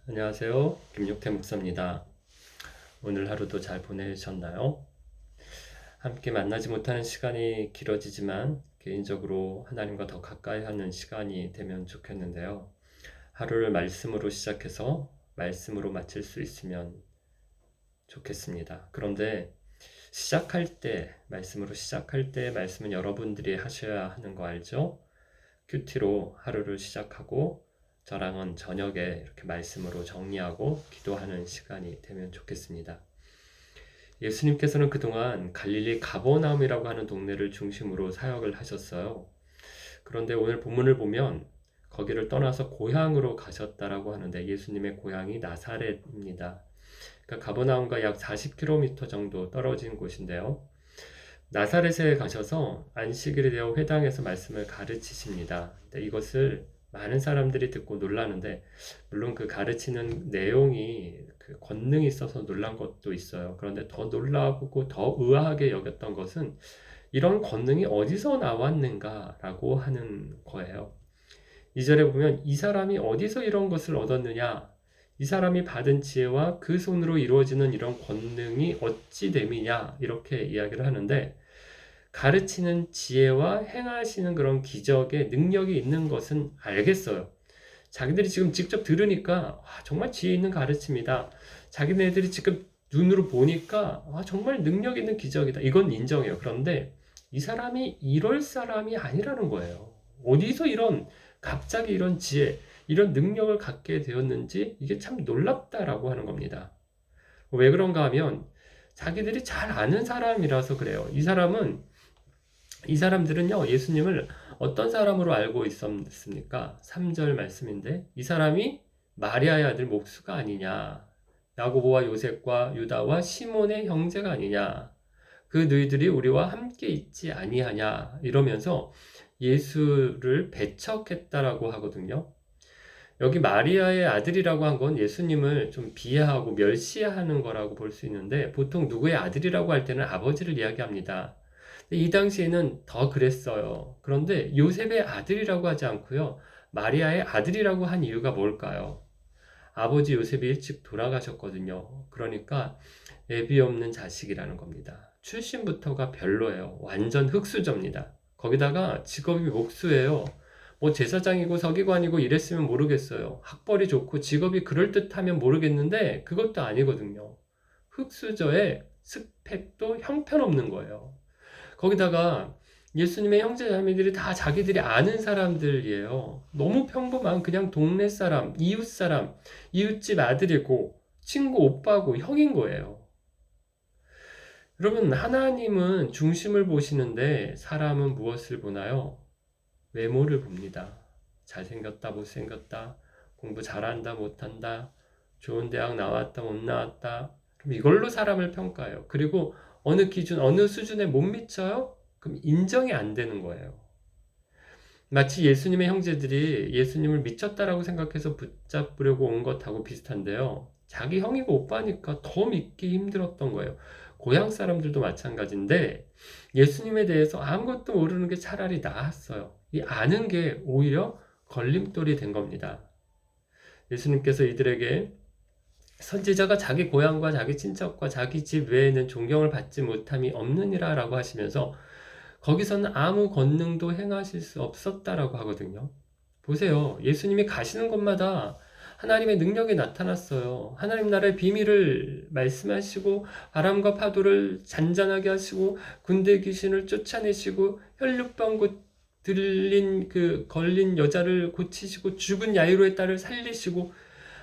안녕하세요. 김육태 목사입니다. 오늘 하루도 잘 보내셨나요? 함께 만나지 못하는 시간이 길어지지만 개인적으로 하나님과 더 가까이 하는 시간이 되면 좋겠는데요. 하루를 말씀으로 시작해서 말씀으로 마칠 수 있으면 좋겠습니다. 그런데 말씀으로 시작할 때 말씀은 여러분들이 하셔야 하는 거 알죠? 큐티로 하루를 시작하고 저랑은 저녁에 이렇게 말씀으로 정리하고 기도하는 시간이 되면 좋겠습니다. 예수님께서는 그동안 갈릴리 가버나움이라고 하는 동네를 중심으로 사역을 하셨어요. 그런데 오늘 본문을 보면 거기를 떠나서 고향으로 가셨다라고 하는데 예수님의 고향이 나사렛입니다. 그러니까 가버나움과 약 40km 정도 떨어진 곳인데요. 나사렛에 가셔서 안식일에 대해 회당에서 말씀을 가르치십니다. 근데 이것을 많은 사람들이 듣고 놀라는데, 물론 그 가르치는 내용이 그 권능이 있어서 놀란 것도 있어요. 그런데 더 놀라고 더 의아하게 여겼던 것은 이런 권능이 어디서 나왔는가라고 하는 거예요. 2절에 보면 이 사람이 어디서 이런 것을 얻었느냐? 이 사람이 받은 지혜와 그 손으로 이루어지는 이런 권능이 어찌 됨이냐? 이렇게 이야기를 하는데, 가르치는 지혜와 행하시는 그런 기적의 능력이 있는 것은 알겠어요. 자기들이 지금 직접 들으니까 정말 지혜 있는 가르침이다. 자기네들이 지금 눈으로 보니까 정말 능력 있는 기적이다. 이건 인정해요. 그런데 이 사람이 이럴 사람이 아니라는 거예요. 어디서 갑자기 이런 지혜, 이런 능력을 갖게 되었는지 이게 참 놀랍다라고 하는 겁니다. 왜 그런가 하면 자기들이 잘 아는 사람이라서 그래요. 이 사람들은요, 예수님을 어떤 사람으로 알고 있었습니까? 3절 말씀인데, 이 사람이 마리아의 아들 목수가 아니냐, 야고보와 요셉과 유다와 시몬의 형제가 아니냐, 그 너희들이 우리와 함께 있지 아니하냐, 이러면서 예수를 배척했다라고 하거든요. 여기 마리아의 아들이라고 한 건 예수님을 좀 비하하고 멸시하는 거라고 볼 수 있는데, 보통 누구의 아들이라고 할 때는 아버지를 이야기합니다. 이 당시에는 더 그랬어요. 그런데 요셉의 아들이라고 하지 않고요. 마리아의 아들이라고 한 이유가 뭘까요? 아버지 요셉이 일찍 돌아가셨거든요. 그러니까 애비 없는 자식이라는 겁니다. 출신부터가 별로예요. 완전 흙수저입니다. 거기다가 직업이 목수예요. 뭐 제사장이고 서기관이고 이랬으면 모르겠어요. 학벌이 좋고 직업이 그럴듯하면 모르겠는데 그것도 아니거든요. 흙수저에 스펙도 형편없는 거예요. 거기다가 예수님의 형제 자매들이 다 자기들이 아는 사람들이에요. 너무 평범한 그냥 동네 사람, 이웃 사람, 이웃집 아들이고 친구 오빠고 형인 거예요. 여러분, 하나님은 중심을 보시는데 사람은 무엇을 보나요? 외모를 봅니다. 잘생겼다, 못생겼다, 공부 잘한다, 못한다, 좋은 대학 나왔다, 못 나왔다. 그럼 이걸로 사람을 평가해요. 그리고 어느 기준, 어느 수준에 못 미쳐요? 그럼 인정이 안 되는 거예요. 마치 예수님의 형제들이 예수님을 미쳤다라고 생각해서 붙잡으려고 온 것하고 비슷한데요. 자기 형이고 오빠니까 더 믿기 힘들었던 거예요. 고향 사람들도 마찬가지인데 예수님에 대해서 아무것도 모르는 게 차라리 나았어요. 이 아는 게 오히려 걸림돌이 된 겁니다. 예수님께서 이들에게 선지자가 자기 고향과 자기 친척과 자기 집 외에는 존경을 받지 못함이 없느니라 라고 하시면서 거기서는 아무 권능도 행하실 수 없었다라고 하거든요. 보세요. 예수님이 가시는 곳마다 하나님의 능력이 나타났어요. 하나님 나라의 비밀을 말씀하시고 바람과 파도를 잔잔하게 하시고 군대 귀신을 쫓아내시고 혈류병 들린 걸린 여자를 고치시고 죽은 야이로의 딸을 살리시고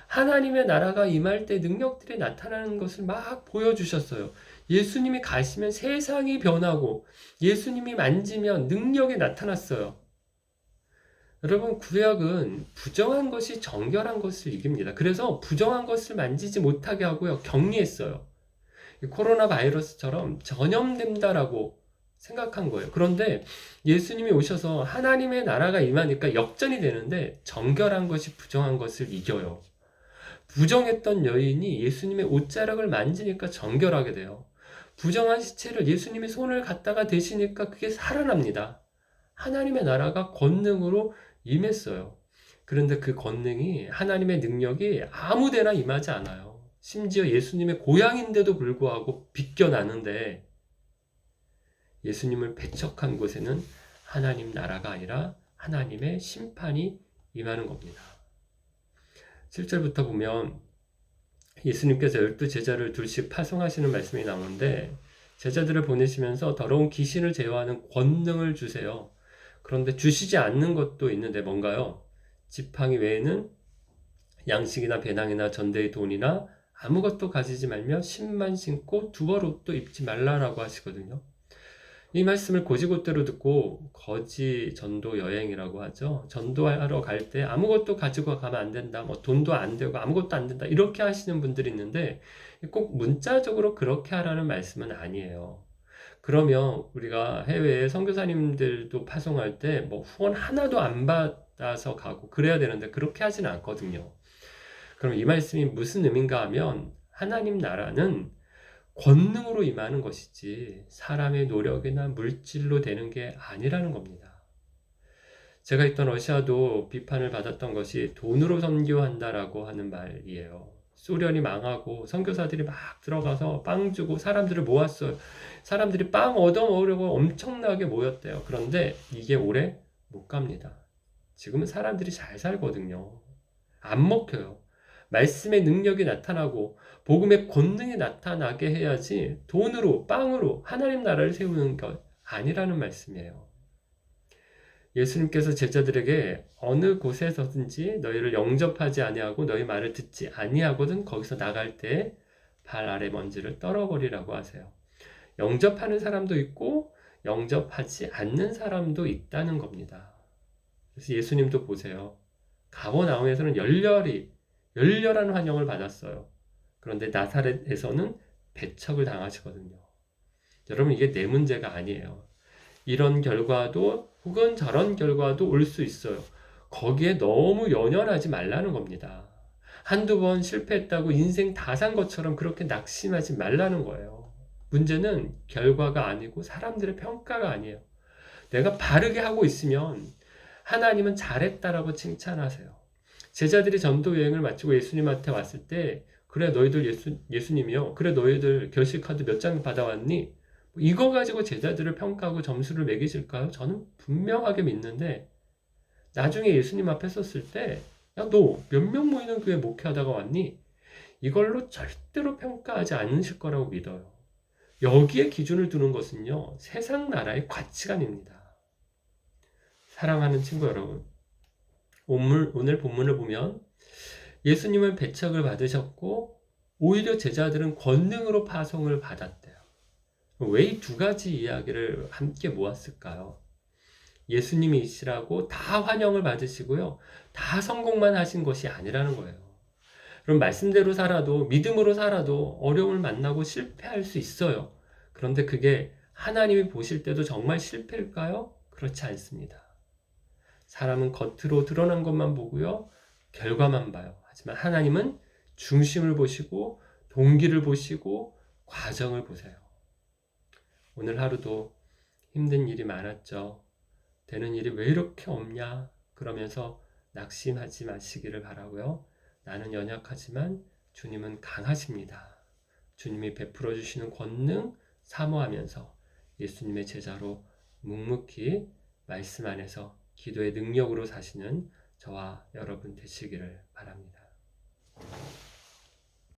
하나님의 나라가 임할 때 능력들이 나타나는 것을 막 보여주셨어요. 예수님이 가시면 세상이 변하고 예수님이 만지면 능력이 나타났어요. 여러분, 구약은 부정한 것이 정결한 것을 이깁니다. 그래서 부정한 것을 만지지 못하게 하고요. 격리했어요. 코로나 바이러스처럼 전염된다라고 생각한 거예요. 그런데 예수님이 오셔서 하나님의 나라가 임하니까 역전이 되는데 정결한 것이 부정한 것을 이겨요. 부정했던 여인이 예수님의 옷자락을 만지니까 정결하게 돼요. 부정한 시체를 예수님이 손을 갖다가 대시니까 그게 살아납니다. 하나님의 나라가 권능으로 임했어요. 그런데 그 권능이 하나님의 능력이 아무데나 임하지 않아요. 심지어 예수님의 고향인데도 불구하고 비껴나는데 예수님을 배척한 곳에는 하나님 나라가 아니라 하나님의 심판이 임하는 겁니다. 7절부터 보면 예수님께서 12제자를 둘씩 파송하시는 말씀이 나오는데 제자들을 보내시면서 더러운 귀신을 제어하는 권능을 주세요. 그런데 주시지 않는 것도 있는데 뭔가요? 지팡이 외에는 양식이나 배낭이나 전대의 돈이나 아무것도 가지지 말며 신만 신고 두벌 옷도 입지 말라라고 하시거든요. 이 말씀을 고지고대로 듣고 거지 전도 여행이라고 하죠. 전도하러 갈 때 아무것도 가지고 가면 안 된다. 뭐 돈도 안 되고 아무것도 안 된다. 이렇게 하시는 분들이 있는데 꼭 문자적으로 그렇게 하라는 말씀은 아니에요. 그러면 우리가 해외에 선교사님들도 파송할 때 뭐 후원 하나도 안 받아서 가고 그래야 되는데 그렇게 하진 않거든요. 그럼 이 말씀이 무슨 의미인가 하면 하나님 나라는 권능으로 임하는 것이지 사람의 노력이나 물질로 되는 게 아니라는 겁니다. 제가 있던 러시아도 비판을 받았던 것이 돈으로 선교한다라고 하는 말이에요. 소련이 망하고 선교사들이 막 들어가서 빵 주고 사람들을 모았어요. 사람들이 빵 얻어 먹으려고 엄청나게 모였대요. 그런데 이게 오래 못 갑니다. 지금은 사람들이 잘 살거든요. 안 먹혀요. 말씀의 능력이 나타나고 복음의 권능이 나타나게 해야지 돈으로 빵으로 하나님 나라를 세우는 것 아니라는 말씀이에요. 예수님께서 제자들에게 어느 곳에서든지 너희를 영접하지 아니하고 너희 말을 듣지 아니하거든 거기서 나갈 때 발 아래 먼지를 떨어버리라고 하세요. 영접하는 사람도 있고 영접하지 않는 사람도 있다는 겁니다. 그래서 예수님도 보세요. 가버나움에서는 열렬한 환영을 받았어요. 그런데 나사렛에서는 배척을 당하시거든요. 여러분 이게 내 문제가 아니에요. 이런 결과도 혹은 저런 결과도 올 수 있어요. 거기에 너무 연연하지 말라는 겁니다. 한두 번 실패했다고 인생 다 산 것처럼 그렇게 낙심하지 말라는 거예요. 문제는 결과가 아니고 사람들의 평가가 아니에요. 내가 바르게 하고 있으면 하나님은 잘했다라고 칭찬하세요. 제자들이 전도 여행을 마치고 예수님한테 왔을 때 그래 너희들 예수님이요. 그래 너희들 결실카드 몇 장 받아왔니? 이거 가지고 제자들을 평가하고 점수를 매기실까요? 저는 분명하게 믿는데 나중에 예수님 앞에 섰을 때 야, 너 몇 명 모이는 교회 목회하다가 왔니? 이걸로 절대로 평가하지 않으실 거라고 믿어요. 여기에 기준을 두는 것은요. 세상 나라의 가치관입니다. 사랑하는 친구 여러분, 오늘 본문을 보면 예수님은 배척을 받으셨고 오히려 제자들은 권능으로 파송을 받았대요. 왜 이 두 가지 이야기를 함께 모았을까요? 예수님이시라고 다 환영을 받으시고요. 다 성공만 하신 것이 아니라는 거예요. 그럼 말씀대로 살아도 믿음으로 살아도 어려움을 만나고 실패할 수 있어요. 그런데 그게 하나님이 보실 때도 정말 실패일까요? 그렇지 않습니다. 사람은 겉으로 드러난 것만 보고요. 결과만 봐요. 하지만 하나님은 중심을 보시고 동기를 보시고 과정을 보세요. 오늘 하루도 힘든 일이 많았죠. 되는 일이 왜 이렇게 없냐? 그러면서 낙심하지 마시기를 바라고요. 나는 연약하지만 주님은 강하십니다. 주님이 베풀어 주시는 권능 사모하면서 예수님의 제자로 묵묵히 말씀 안에서 기도의 능력으로 사시는 저와 여러분 되시기를 바랍니다.